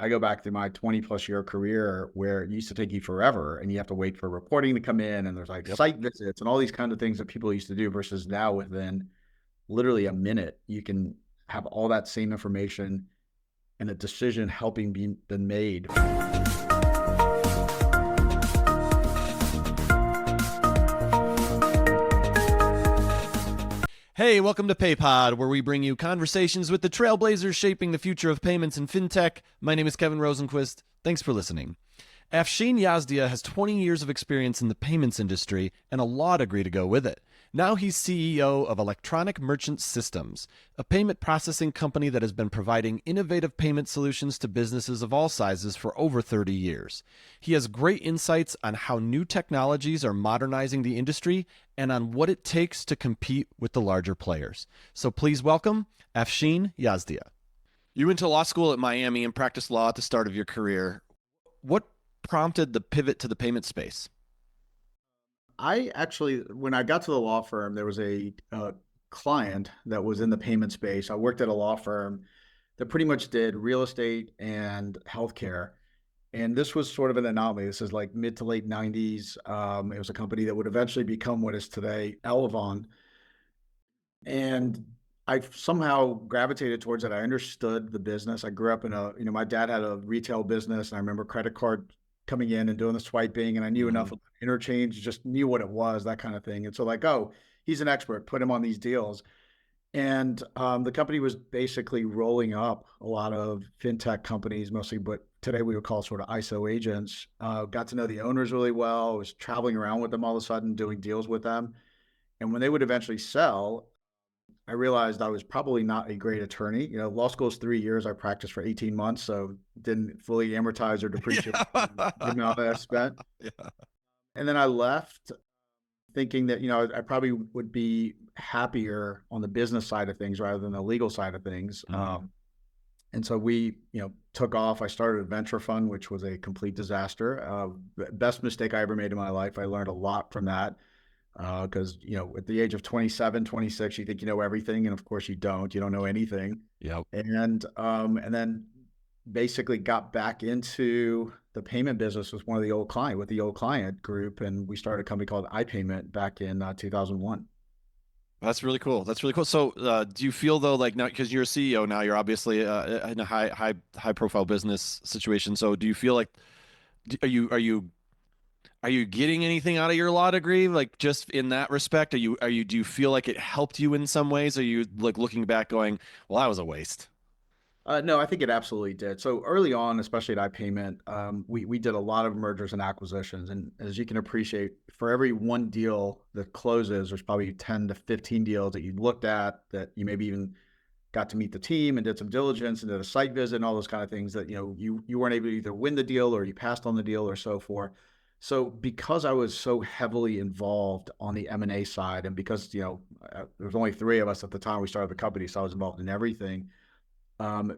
I go back to my 20 plus year career where it used to take you forever and you have to wait for reporting to come in and there's like Yep. site visits and all these kind of things that people used to do versus now within literally a minute, you can have all that same information and a decision helping been made. Hey, welcome to PayPod, where we bring you conversations with the trailblazers shaping the future of payments and fintech. My name is Kevin Rosenquist. Thanks for listening. Afshin Yazdian has 20 years of experience in the payments industry and a law degree to go with it. Now he's CEO of Electronic Merchant Systems, a payment processing company that has been providing innovative payment solutions to businesses of all sizes for over 30 years. He has great insights on how new technologies are modernizing the industry and on what it takes to compete with the larger players. So please welcome Afshin Yazdian. You went to law school at Miami and practiced law at the start of your career. What prompted the pivot to the payment space? I actually, when I got to the law firm, there was a client that was in the payment space. I worked at a law firm that pretty much did real estate and healthcare. And this was sort of an anomaly. This is like mid to late 90s. It was a company that would eventually become what is today Elevon. And I somehow gravitated towards it. I understood the business. I grew up in my dad had a retail business, and I remember credit card coming in and doing the swiping, and I knew enough about interchange, just knew what it was, that kind of thing. And so, like, oh, he's an expert, put him on these deals. And the company was basically rolling up a lot of fintech companies, mostly, but today we would call sort of ISO agents. Got to know the owners really well. Was traveling around with them all of a sudden, doing deals with them. And when they would eventually sell, I realized I was probably not a great attorney. Law school is 3 years. I practiced for 18 months, so didn't fully amortize or depreciate the amount that I spent. Yeah. And then I left thinking that, I probably would be happier on the business side of things rather than the legal side of things. And so we, took off. I started a venture fund, which was a complete disaster. Best mistake I ever made in my life. I learned a lot from that. Because, at the age of 27, 26, you think you know everything. And of course you don't know anything. Yep. And then basically got back into the payment business with the old client group. And we started a company called iPayment back in 2001. That's really cool. That's really cool. So, do you feel though, like now, because you're a CEO now, you're obviously in a high profile business situation. So, do you feel like, are you getting anything out of your law degree? Like just in that respect, do you feel like it helped you in some ways? Are you like looking back going, well, that was a waste? No, I think it absolutely did. So early on, especially at iPayment, we did a lot of mergers and acquisitions. And as you can appreciate, for every one deal that closes, there's probably 10 to 15 deals that you looked at that you maybe even got to meet the team and did some diligence and did a site visit and all those kind of things that, you weren't able to either win the deal or you passed on the deal or so forth. So because I was so heavily involved on the M&A side and because, there was only three of us at the time we started the company, so I was involved in everything.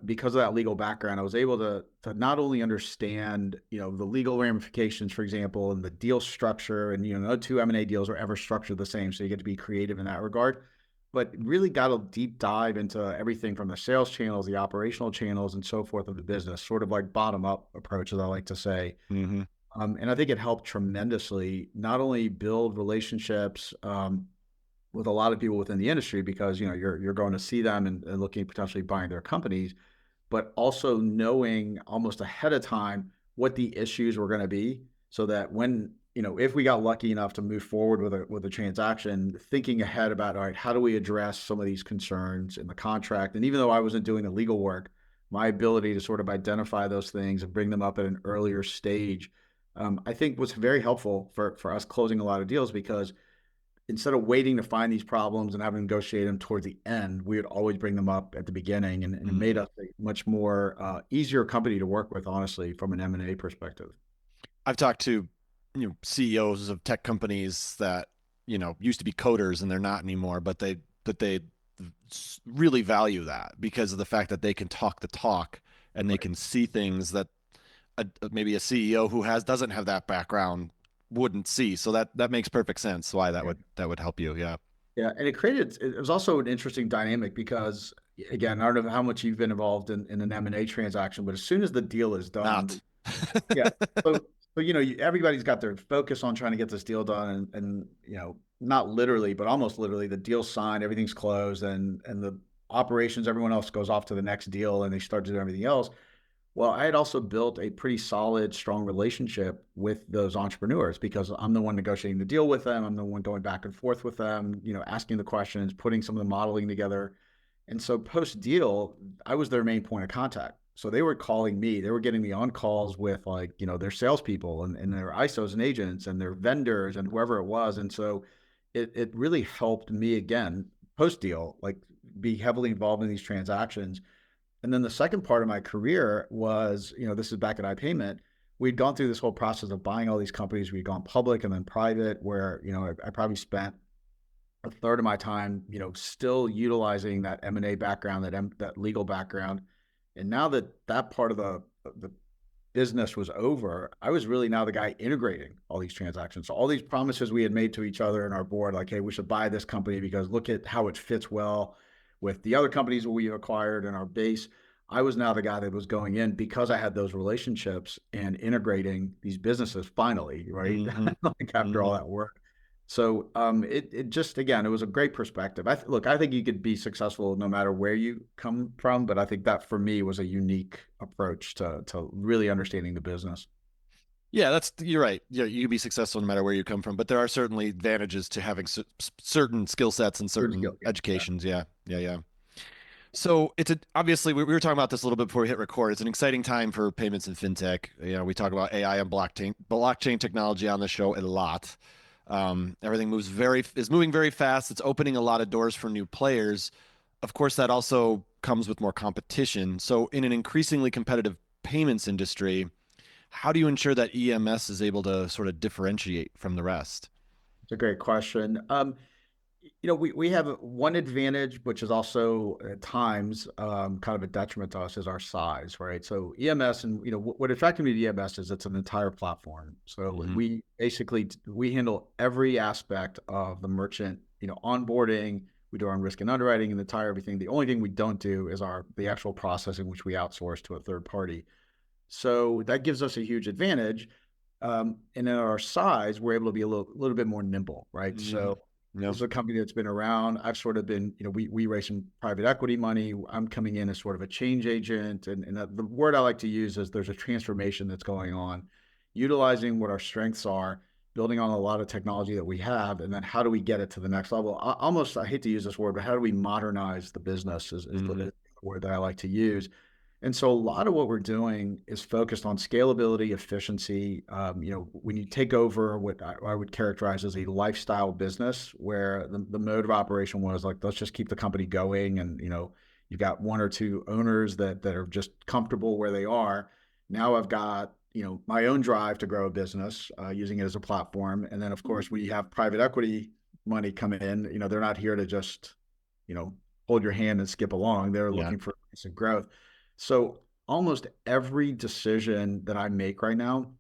Because of that legal background, I was able to not only understand, the legal ramifications, for example, and the deal structure, and no two M&A deals are ever structured the same, so you get to be creative in that regard. But really got a deep dive into everything from the sales channels, the operational channels, and so forth of the business, sort of like bottom up approach, as I like to say. Mm-hmm. And I think it helped tremendously, not only build relationships, with a lot of people within the industry because you're going to see them and looking at potentially buying their companies, but also knowing almost ahead of time what the issues were going to be, so that when if we got lucky enough to move forward with a transaction, thinking ahead about, all right, how do we address some of these concerns in the contract? And even though I wasn't doing the legal work, my ability to sort of identify those things and bring them up at an earlier stage, I think was very helpful for us closing a lot of deals because instead of waiting to find these problems and having to negotiate them towards the end, we would always bring them up at the beginning, and it made us a much more easier company to work with, honestly, from an M&A perspective. I've talked to CEOs of tech companies that used to be coders and they're not anymore, but they really value that because of the fact that they can talk the talk and they Right. can see things that maybe a CEO who doesn't have that background wouldn't see. So that makes perfect sense why that would help you. Yeah. Yeah, and it was also an interesting dynamic because again, I don't know how much you've been involved in an M&A transaction, but as soon as the deal is done, Not. yeah. So, everybody's got their focus on trying to get this deal done, and not literally, but almost literally, the deal's signed, everything's closed, and the operations, everyone else goes off to the next deal, and they start to do everything else. Well, I had also built a pretty solid, strong relationship with those entrepreneurs because I'm the one negotiating the deal with them. I'm the one going back and forth with them, asking the questions, putting some of the modeling together. And so post deal, I was their main point of contact. So they were calling me, they were getting me on calls with like, their salespeople and their ISOs and agents and their vendors and whoever it was. And so it really helped me again, post deal, like be heavily involved in these transactions. And then the second part of my career was, this is back at iPayment. We'd gone through this whole process of buying all these companies. We'd gone public and then private, where, I probably spent a third of my time, still utilizing that M&A background, that legal background. And now that part of the business was over, I was really now the guy integrating all these transactions. So all these promises we had made to each other and our board, like, hey, we should buy this company because look at how it fits well with the other companies that we acquired in our base. I was now the guy that was going in because I had those relationships and integrating these businesses finally, right? Mm-hmm. Like after all Mm-hmm. that work. So it just, again, it was a great perspective. Look, I think you could be successful no matter where you come from, but I think that for me was a unique approach to really understanding the business. Yeah, you're right. Yeah, you can be successful no matter where you come from, but there are certainly advantages to having certain skill sets and Certain certain skill, yeah. educations. Yeah, yeah, yeah. So obviously we were talking about this a little bit before we hit record. It's an exciting time for payments and fintech. We talk about AI and blockchain technology on the show a lot. Everything is moving very fast. It's opening a lot of doors for new players. Of course, that also comes with more competition. So in an increasingly competitive payments industry, how do you ensure that EMS is able to sort of differentiate from the rest? It's a great question. We have one advantage, which is also at times kind of a detriment to us, is our size, right? So EMS, and what attracted me to EMS is it's an entire platform. So Hmm. we basically we handle every aspect of the merchant, onboarding. We do our own risk and underwriting and the entire everything. The only thing we don't do is the actual processing, which we outsource to a third party. So that gives us a huge advantage. And in our size, we're able to be a little bit more nimble, right? Hmm. So Yeah. this is a company that's been around. I've sort of been, we raise some private equity money. I'm coming in as sort of a change agent. And the word I like to use is there's a transformation that's going on, utilizing what our strengths are, building on a lot of technology that we have, and then how do we get it to the next level? I hate to use this word, but how do we modernize the business is Hmm. the word that I like to use. And so a lot of what we're doing is focused on scalability, efficiency. When you take over what I would characterize as a lifestyle business, where the mode of operation was like, let's just keep the company going, and you've got one or two owners that are just comfortable where they are. Now I've got my own drive to grow a business using it as a platform, and then of course we have private equity money come in. They're not here to just hold your hand and skip along. They're Yeah. looking for some growth. So almost every decision that I make right now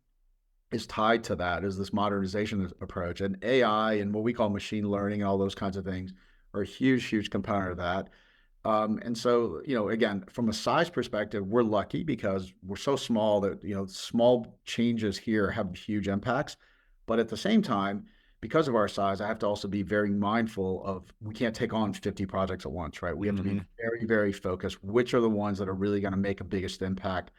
is tied to that, is this modernization approach. And AI and what we call machine learning and all those kinds of things are a huge, huge component of that. And so, again, from a size perspective, we're lucky because we're so small that, small changes here have huge impacts. But at the same time, because of our size, I have to also be very mindful of we can't take on 50 projects at once, right? We have to be Hmm. very, very focused. Which are the ones that are really going to make a biggest impact?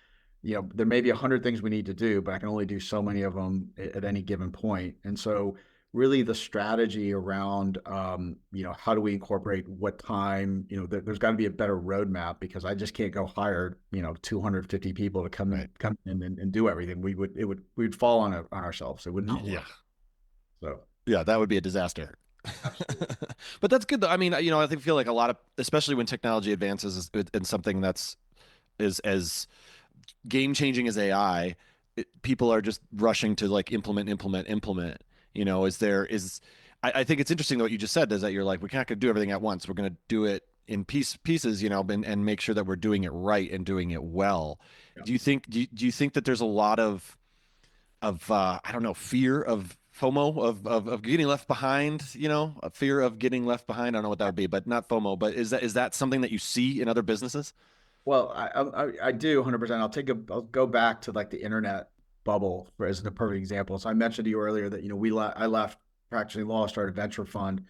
There may be 100 things we need to do, but I can only do so many of them at any given point. And so, really, the strategy around, how do we incorporate what time? There's got to be a better roadmap because I just can't go hire, 250 people to Right. come in and do everything. We'd fall on ourselves. It would not Yeah. work. So, Yeah, that would be a disaster. absolutely. But that's good though. I mean, feel like a lot of, especially when technology advances in something that's is as game changing as AI, people are just rushing to like implement, implement, implement. I think it's interesting what you just said is that you're like, we're not going to do everything at once. We're going to do it in pieces, and make sure that we're doing it right and doing it well. Yeah. Do you think that there's a lot of I don't know, fear of FOMO of getting left behind, a fear of getting left behind. I don't know what that would be, but not FOMO. But is that something that you see in other businesses? Well, I do 100%. I'll go back to like the internet bubble as the perfect example. So I mentioned to you earlier that I left Practicing Law, started a venture fund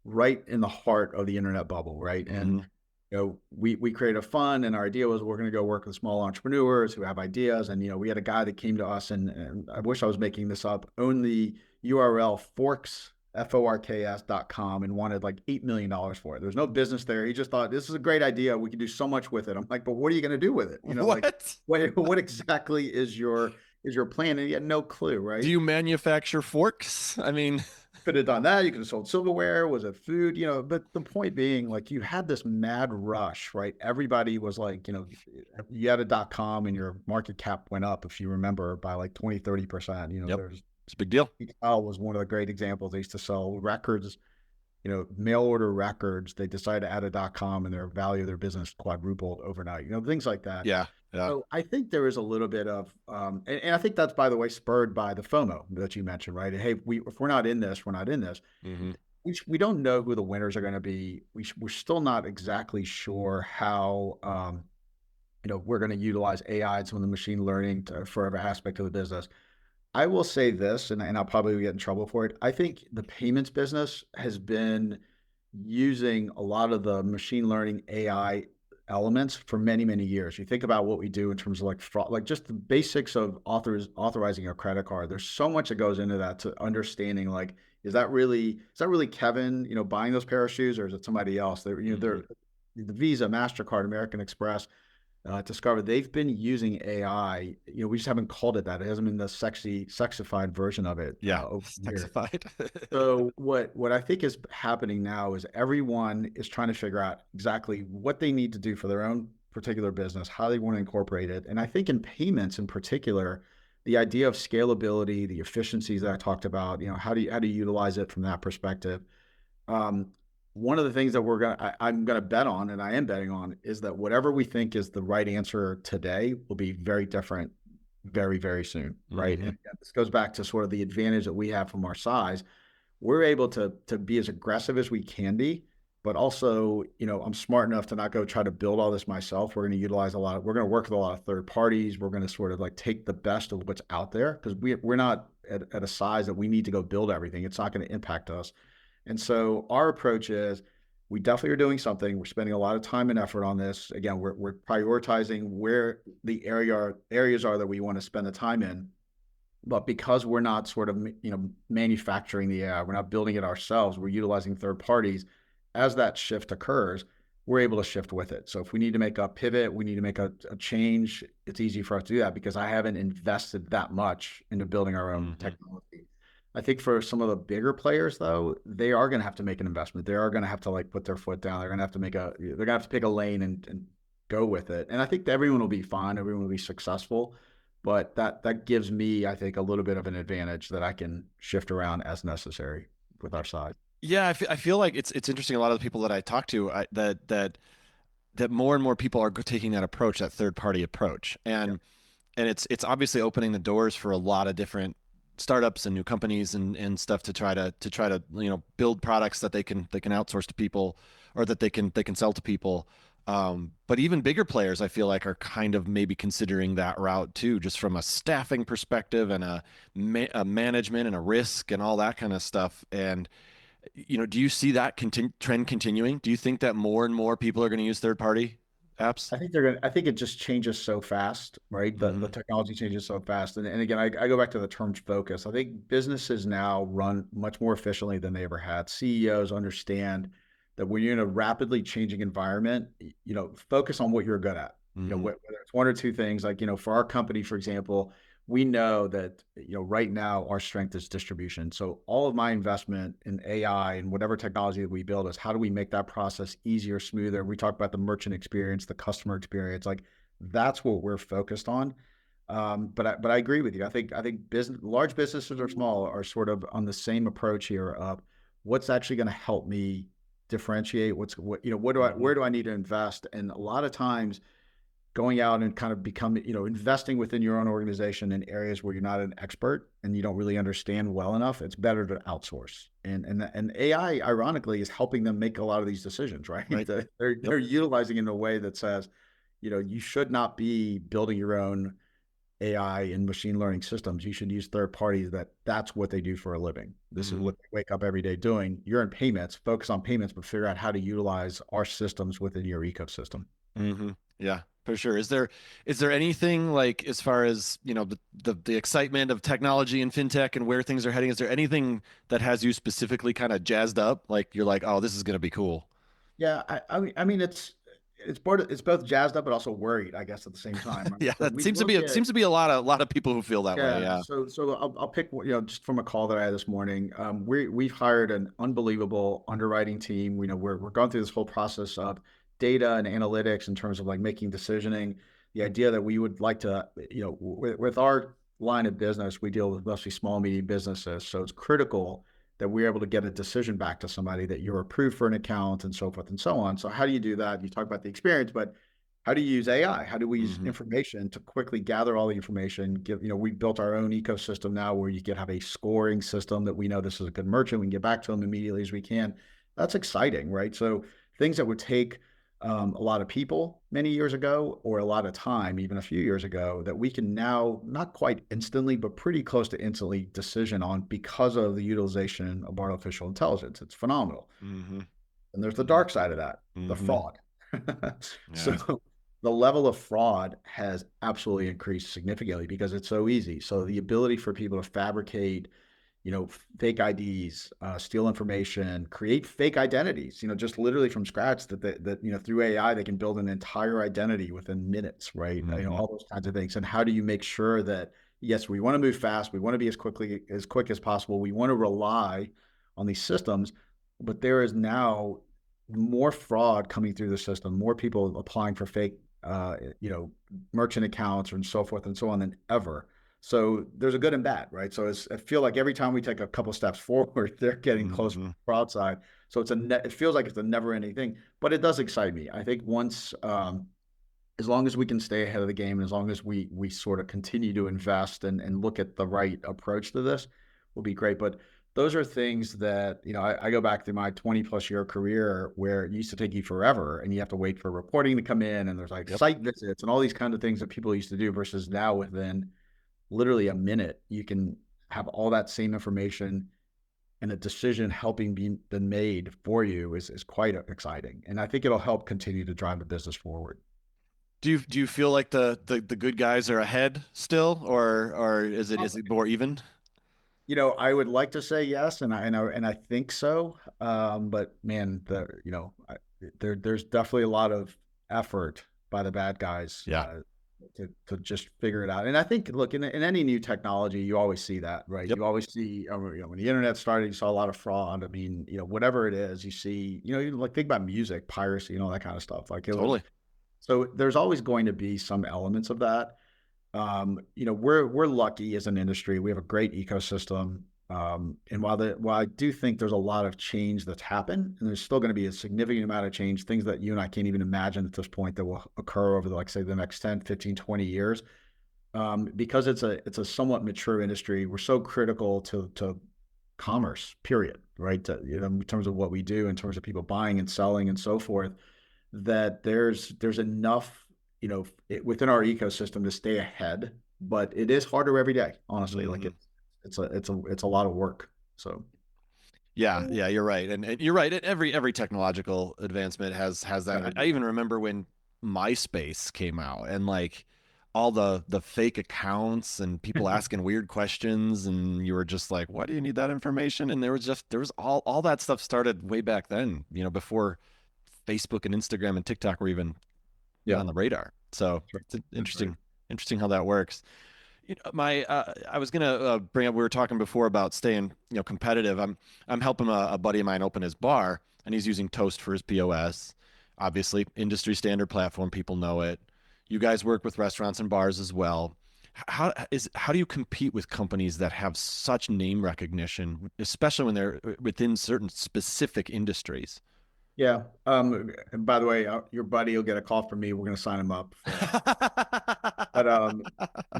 right in the heart of the internet bubble, right? And Hmm. we created a fund, and our idea was we're going to go work with small entrepreneurs who have ideas. And we had a guy that came to us, and I wish I was making this up, owned the URL forks.com and wanted like $8 million for it. There's no business there. He just thought this is a great idea. We can do so much with it. I'm like, but what are you going to do with it? Like What? what exactly is your plan? And he had no clue, Do right? you manufacture forks? I mean, Could have done that. You could have sold silverware. Was it food? But the point being, like, you had this mad rush, right? Everybody was like, you had a .com and your market cap went up, if you remember, by like 20, 30%. yep, There's it's a big deal. was one of the great examples. They used to sell records, mail order records. They decided to add a .com and their value of their business quadrupled overnight, things like that. Yeah, yeah. So I think there is a little bit of, and I think that's, by the way, spurred by the FOMO that you mentioned, right? Hey, if we're not in this, we're not in this. Hmm. We don't know who the winners are going to be. We're still not exactly sure how, we're going to utilize AI and some of the machine learning for every aspect of the business. I will say this, and I'll probably get in trouble for it. I think the payments business has been using a lot of the machine learning AI elements for many, many years. You think about what we do in terms of like fraud, like just the basics of authorizing a credit card. There's so much that goes into that, to understanding like, is that really Kevin, buying those pair of shoes, or is it somebody else? They're Hmm. the Visa, MasterCard, American Express, Discover, they've been using AI. We just haven't called it that. It hasn't been the sexified version of it Yeah, over the years. sexified. So what I think is happening now is everyone is trying to figure out exactly what they need to do for their own particular business, how they want to incorporate it. And I think in payments in particular, the idea of scalability, the efficiencies that I talked about, how do you utilize it from that perspective? um, One of the things that I'm gonna bet on, and I am betting on, is that whatever we think is the right answer today will be very different very, very soon, right? And Hmm. again, this goes back to sort of the advantage that we have from our size. We're able to be as aggressive as we can be, but also, I'm smart enough to not go try to build all this myself. We're going to work with a lot of third parties. We're going to sort of like take the best of what's out there, because we're not at a size that we need to go build everything. It's not going to impact us. And so our approach is, we definitely are doing something. We're spending a lot of time and effort on this. Again, we're prioritizing where the areas are that we want to spend the time in. But because we're not sort of, manufacturing the AI, we're not building it ourselves, we're utilizing third parties. As that shift occurs, we're able to shift with it. So if we need to make a pivot, we need to make a change, it's easy for us to do that because I haven't invested that much into building our own Hmm. technology. I think for some of the bigger players, though, they are going to have to make an investment. They are going to have to like put their foot down. They're going to have to pick a lane and go with it. And I think that everyone will be fine. Everyone will be successful. But that gives me, I think, a little bit of an advantage that I can shift around as necessary with our size. Yeah, I feel like it's interesting. A lot of the people that I talk to, that more and more people are taking that approach, that third party approach, Yeah. and it's obviously opening the doors for a lot of different startups and new companies and stuff to try to build products that they can outsource to people, or that they can sell to people. But even bigger players, I feel like, are kind of maybe considering that route too, just from a staffing perspective and a management and a risk and all that kind of stuff. And do you see that trend continuing? Do you think that more and more people are going to use third party apps? I think it just changes so fast, right? The Hmm. technology changes so fast. And again, I go back to the term focus. I think businesses now run much more efficiently than they ever had. CEOs understand that when you're in a rapidly changing environment, focus on what you're good at. Hmm. Whether it's one or two things, like, for our company, for example, we know that, right now our strength is distribution. So all of my investment in AI and whatever technology that we build is, how do we make that process easier, smoother? We talk about the merchant experience, the customer experience, like that's what we're focused on. But I agree with you. I think large businesses or small are sort of on the same approach here of what's actually going to help me differentiate. What do I Hmm. where do I need to invest? And a lot of times, going out and kind of becoming, investing within your own organization in areas where you're not an expert and you don't really understand well enough, it's better to outsource. And AI, ironically, is helping them make a lot of these decisions, right? Right. They're Yep. they're utilizing it in a way that says, you should not be building your own AI and machine learning systems. You should use third parties that's what they do for a living. This is Mm-hmm. what they wake up every day doing. You're in payments, focus on payments, but figure out how to utilize our systems within your ecosystem. Mm-hmm. Yeah, for sure. Is there anything like as far as, the excitement of technology and fintech and where things are heading? Is there anything that has you specifically kind of jazzed up? Like you're like, oh, this is gonna be cool. Yeah, I mean it's both jazzed up but also worried, I guess, at the same time. Right? Yeah, So that we seems to look be at seems to be a lot of people who feel that way. Yeah, Yeah. so I'll pick just from a call that I had this morning. We've hired an unbelievable underwriting team. We're going through this whole process of data and analytics in terms of like making decisioning. The idea that we would like to, with our line of business, we deal with mostly small medium businesses, so it's critical that we're able to get a decision back to somebody that you're approved for an account and so forth and so on. So how do you do that? You talk about the experience, but how do you use AI? How do we use Mm-hmm. information to quickly gather all the information? We built our own ecosystem now where you can have a scoring system that we know this is a good merchant. We can get back to them immediately as we can. That's exciting, right? So things that would take a lot of people many years ago or a lot of time, even a few years ago, that we can now not quite instantly, but pretty close to instantly decision on because of the utilization of artificial intelligence. It's phenomenal. Mm-hmm. And there's the Mm-hmm. dark side of that, the Mm-hmm. fraud. Yeah. So the level of fraud has absolutely increased significantly because it's so easy. So the ability for people to fabricate, fake IDs, steal information, create fake identities, just literally from scratch through AI, they can build an entire identity within minutes, right? Mm-hmm. All those kinds of things. And how do you make sure that, yes, we want to move fast. We want to be as quick as possible. We want to rely on these systems, but there is now more fraud coming through the system, more people applying for fake, merchant accounts and so forth and so on than ever. So there's a good and bad, right? So I feel like every time we take a couple steps forward, they're getting closer to Mm-hmm. the fraud side. So it feels like it's a never ending thing, but it does excite me. I think once, as long as we can stay ahead of the game, and as long as we sort of continue to invest and look at the right approach to this, will be great. But those are things that, I go back to my 20 plus year career where it used to take you forever and you have to wait for reporting to come in and there's like Yep. site visits and all these kind of things that people used to do versus now within literally a minute, you can have all that same information and a decision helping been made for you is quite exciting. And I think it'll help continue to drive the business forward. Do you feel like the good guys are ahead still, or is it more even? I would like to say yes, and I think so. But man, there's definitely a lot of effort by the bad guys Yeah. to just figure it out. And I think, look, in any new technology, you always see that, right? Yep. You always see, when the internet started, you saw a lot of fraud. I mean, whatever it is, you see, like think about music, piracy, and all that kind of stuff. Like it was, Totally. so there's always going to be some elements of that. We're lucky as an industry. We have a great ecosystem. And while I do think there's a lot of change that's happened, and there's still going to be a significant amount of change, things that you and I can't even imagine at this point that will occur over like say the next 10, 15, 20 years. Because it's a somewhat mature industry, we're so critical to commerce, period, right? In terms of what we do, in terms of people buying and selling and so forth, that there's enough, within our ecosystem to stay ahead, but it is harder every day, honestly. Like Hmm. it's a lot of work. So Yeah, yeah, you're right, and you're right. Every technological advancement has that. I even remember when MySpace came out, and like all the fake accounts and people asking weird questions, and you were just like, "Why do you need that information?" And there was all that stuff started way back then, before Facebook and Instagram and TikTok were even yeah, on the radar. So that's right. it's That's right. interesting how that works. I was gonna bring up. We were talking before about staying, competitive. I'm helping a buddy of mine open his bar, and he's using Toast for his POS. Obviously, industry standard platform. People know it. You guys work with restaurants and bars as well. How do you compete with companies that have such name recognition, especially when they're within certain specific industries? Yeah. And by the way, your buddy will get a call from me. We're going to sign him up for. But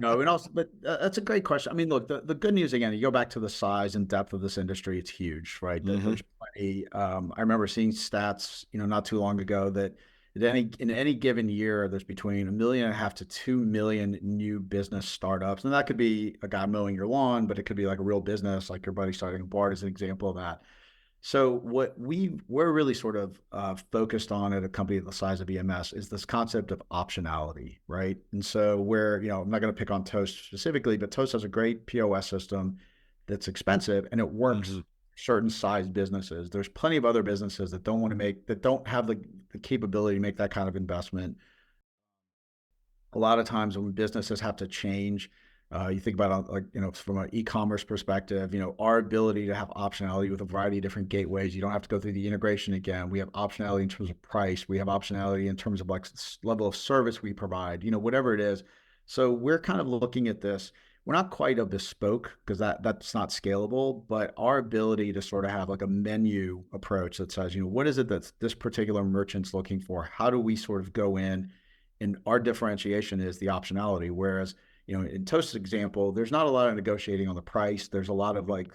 no, and also, but that's a great question. I mean, look, the good news again, you go back to the size and depth of this industry, it's huge, right? Hmm. There's plenty. I remember seeing stats, not too long ago that in any given year, there's between 1.5 million to 2 million new business startups, and that could be a guy mowing your lawn, but it could be like a real business, like your buddy starting a bar is an example of that. So what we're really sort of focused on at a company the size of EMS is this concept of optionality, right? And so I'm not going to pick on Toast specifically, but Toast has a great POS system that's expensive and it works Hmm. for certain size businesses. There's plenty of other businesses that don't have the capability to make that kind of investment. A lot of times when businesses have to change, you think about like from an e-commerce perspective, our ability to have optionality with a variety of different gateways. You don't have to go through the integration again. We have optionality in terms of price. We have optionality in terms of like level of service we provide. Whatever it is. So we're kind of looking at this. We're not quite a bespoke because that's not scalable, but our ability to sort of have like a menu approach that says, what is it that this particular merchant's looking for? How do we sort of go in? And our differentiation is the optionality. Whereas, in Toast's example, there's not a lot of negotiating on the price. There's a lot of like,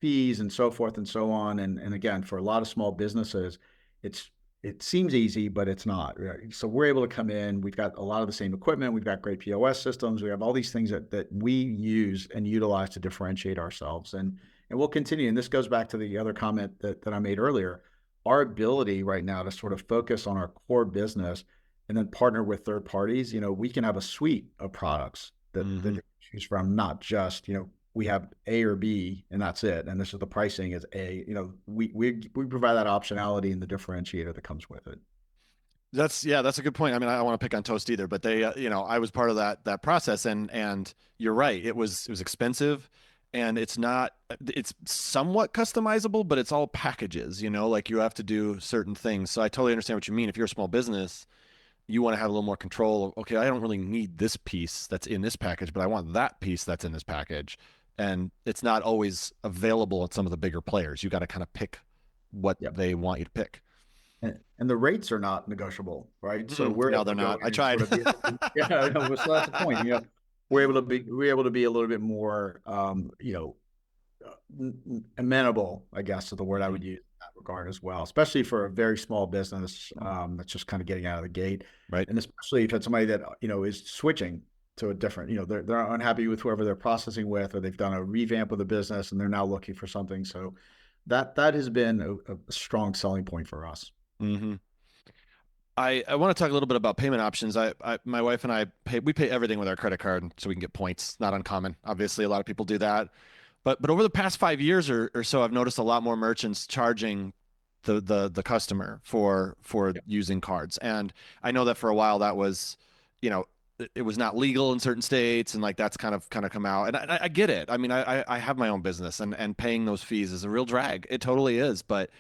fees and so forth and so on. And again, for a lot of small businesses, it's it seems easy, but it's not. Right? So we're able to come in. We've got a lot of the same equipment. We've got great POS systems. We have all these things that we use and utilize to differentiate ourselves. And we'll continue. And this goes back to the other comment that I made earlier. Our ability right now to sort of focus on our core business and then partner with third parties, we can have a suite of products that Hmm. you choose from, not just, we have A or B and that's it. And this is the pricing is A, we provide that optionality and the differentiator that comes with it. That's a good point. I mean, I don't want to pick on Toast either, but they, I was part of that process, and you're right. It was expensive, and it's somewhat customizable, but it's all packages. Like you have to do certain things. So I totally understand what you mean. If you're a small business, you want to have a little more control of, okay, I don't really need this piece that's in this package, but I want that piece that's in this package, and it's not always available at some of the bigger players. You got to kind of pick what Yep. they want you to pick. And the rates are not negotiable, right? So we're No, able they're to go not. I in and sort tried. of be, yeah, no, so that's the point. We're able to be a little bit more, amenable, I guess is the word I would use in that regard as well, especially for a very small business that's just kind of getting out of the gate. Right. And especially if it's somebody that, is switching to a different, they're unhappy with whoever they're processing with, or they've done a revamp of the business and they're now looking for something. So that has been a strong selling point for us. Hmm. I want to talk a little bit about payment options. My wife and I we pay everything with our credit card so we can get points. Not uncommon. Obviously, a lot of people do that. But over the past 5 years or so, I've noticed a lot more merchants charging the customer for Yep. using cards. And I know that for a while that was, you know, it was not legal in certain states, and like that's kind of come out. And I get it. I mean, I have my own business, and paying those fees is a real drag. It totally is. But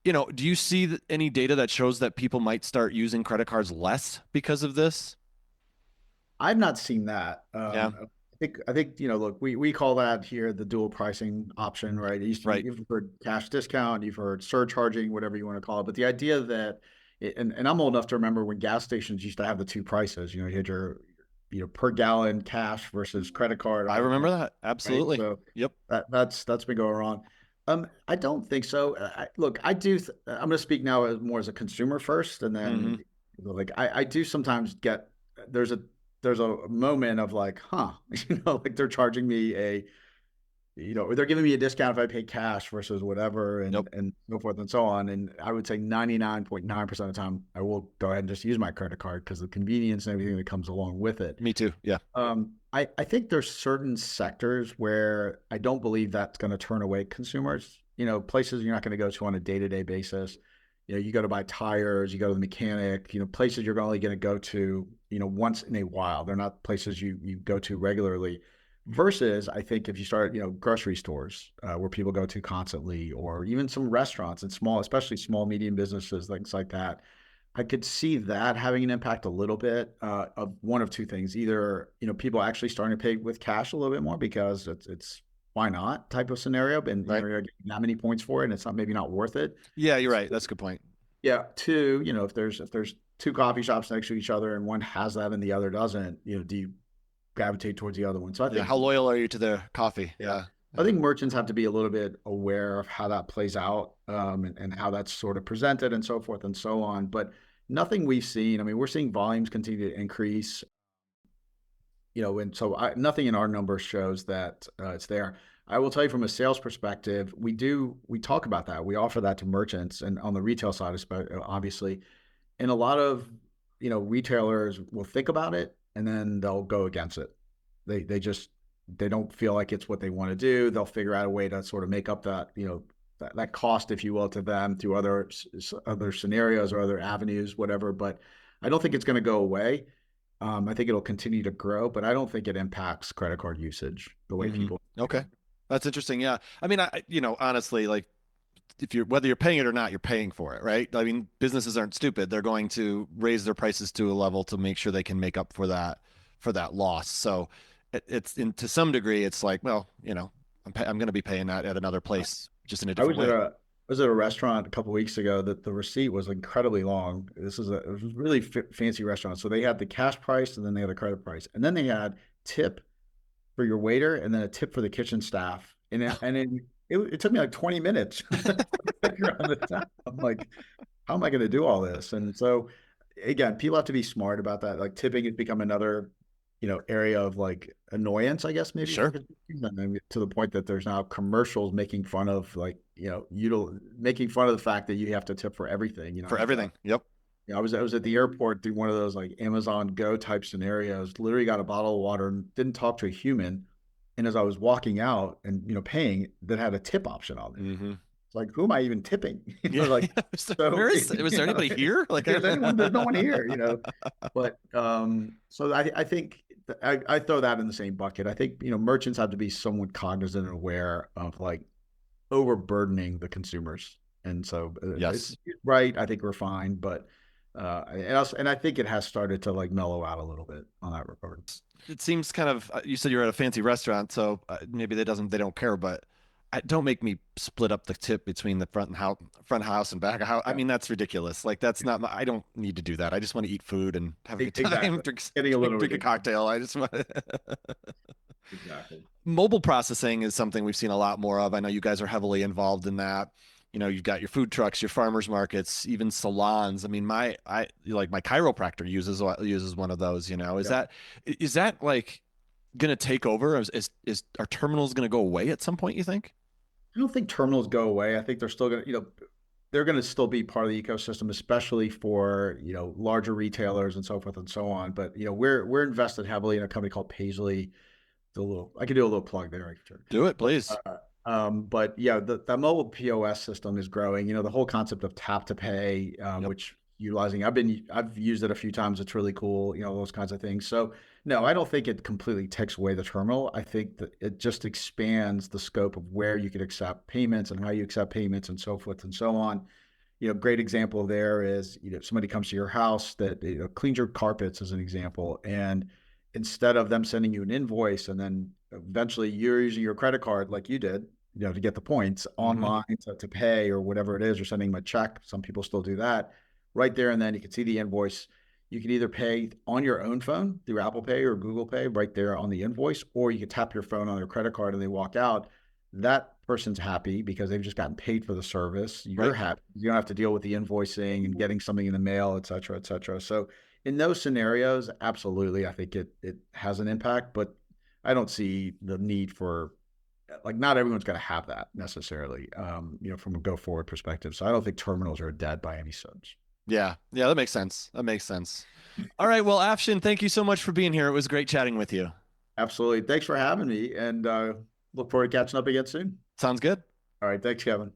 do you see any data that shows that people might start using credit cards less because of this? I've not seen that. Yeah, I think look, we call that here the dual pricing option, right? right. You've heard cash discount, you've heard surcharging, whatever you want to call it. But the idea that, and I'm old enough to remember when gas stations used to have the two prices. You had your per gallon cash versus credit card, I remember that. right? Absolutely. So Yep. that's been going on. I don't think so. Look, I do. I'm going to speak now more as a consumer first, and Hmm. then like I do sometimes get there's a there's a moment of like, huh, like they're charging me or they're giving me a discount if I pay cash versus whatever, Yep. and so forth and so on. And I would say 99.9% of the time, I will go ahead and just use my credit card because the convenience and everything that comes along with it. Me too. Yeah. I think there's certain sectors where I don't believe that's going to turn away consumers. Places you're not going to go to on a day-to-day basis. You go to buy tires, you go to the mechanic, places you're only going to go to, once in a while. They're not places you go to regularly. Versus, I think if you start, grocery stores where people go to constantly, or even some restaurants and especially small, medium businesses, things like that. I could see that having an impact a little bit of one of two things. Either, people actually starting to pay with cash a little bit more because it's why not type of scenario. And Right. you're getting that many points for it, and it's not maybe not worth it. Yeah, you're right. That's a good point. Yeah. Two, if there's two coffee shops next to each other and one has that and the other doesn't, do you gravitate towards the other one? So I Yeah. think, How loyal are you to the coffee? yeah, Yeah. I Yeah. think merchants have to be a little bit aware of how that plays out, and how that's sort of presented and so forth and so on. But nothing we've seen. I mean, we're seeing volumes continue to increase. And so nothing in our numbers shows that it's there. I will tell you from a sales perspective, we talk about that. We offer that to merchants and on the retail side, obviously, and a lot of retailers will think about it and then they'll go against it. They don't feel like it's what they want to do. They'll figure out a way to sort of make up that that cost, if you will, to them through other scenarios or other avenues, whatever. But I don't think it's going to go away. I think it'll continue to grow, but I don't think it impacts credit card usage the way Hmm. people. Okay. That's interesting. Yeah. I mean, honestly, like if you're whether you're paying it or not, you're paying for it, right? I mean, businesses aren't stupid. They're going to raise their prices to a level to make sure they can make up for that loss. So it's in to some degree, it's like, well, I'm going to be paying that at another place, just in a I different way. was at a restaurant a couple of weeks ago that the receipt was incredibly long. It was a really fancy restaurant. So they had the cash price and then they had the credit price. And then they had tip for your waiter and then a tip for the kitchen staff. It took me like 20 minutes to figure out the time. I'm like, how am I going to do all this? And so again, people have to be smart about that. Like tipping has become another, area of like annoyance, I guess maybe, Sure. to the point that there's now commercials making fun of like, making fun of the fact that you have to tip for everything. For everything. Yep. I was at the airport through one of those like Amazon Go type scenarios, literally got a bottle of water and didn't talk to a human. And as I was walking out and, paying, that had a tip option on there. Hmm. It's like, who am I even tipping? Yeah. Like, so, Was there anybody here? Like, there's anyone, there's no one here. But so I think I throw that in the same bucket. I think, merchants have to be somewhat cognizant and aware of like overburdening the consumers. And so it's yes. right. I think we're fine, but and I think it has started to like mellow out a little bit on that regard. It seems kind of, you said you're at a fancy restaurant, so maybe they don't care, but don't make me split up the tip between the front house and back of house. I Yeah, mean, that's ridiculous. Like that's not I don't need to do that. I just want to eat food and have a good time, exactly. Getting a little drink a ridiculous. cocktail. I just want Exactly. mobile processing is something we've seen a lot more of. I know you guys are heavily involved in that. You've got your food trucks, your farmers markets, even salons. I mean, my chiropractor uses one of those. Is Yeah. that like going to take over? Is our terminals going to go away at some point, you think? I don't think terminals go away. I think they're still going to, they're going to still be part of the ecosystem, especially for, larger retailers and so forth and so on. But, we're invested heavily in a company called Paisley. I could do a little plug there. Sure. Do it, But, please. but yeah, the mobile POS system is growing. The whole concept of tap to pay, Yep. which I've used it a few times. It's really cool. Those kinds of things. So no, I don't think it completely takes away the terminal. I think that it just expands the scope of where you could accept payments and how you accept payments and so forth and so on. Great example there is, somebody comes to your house that, cleans your carpets as an example. And instead of them sending you an invoice and then eventually you're using your credit card like you did, to get the points Hmm. online to pay or whatever it is, or sending them a check. Some people still do that right there. And then you can see the invoice. You can either pay on your own phone through Apple Pay or Google Pay right there on the invoice, or you can tap your phone on their credit card and they walk out. That person's happy because they've just gotten paid for the service. You're Right. happy. You don't have to deal with the invoicing and getting something in the mail, et cetera, et cetera. So in those scenarios, absolutely, I think it has an impact, but I don't see the need for like not everyone's going to have that necessarily, from a go forward perspective. So I don't think terminals are dead by any such. Yeah. Yeah. That makes sense. That makes sense. All right. Well, Afshin, thank you so much for being here. It was great chatting with you. Absolutely. Thanks for having me, and look forward to catching up again soon. Sounds good. All right. Thanks, Kevin.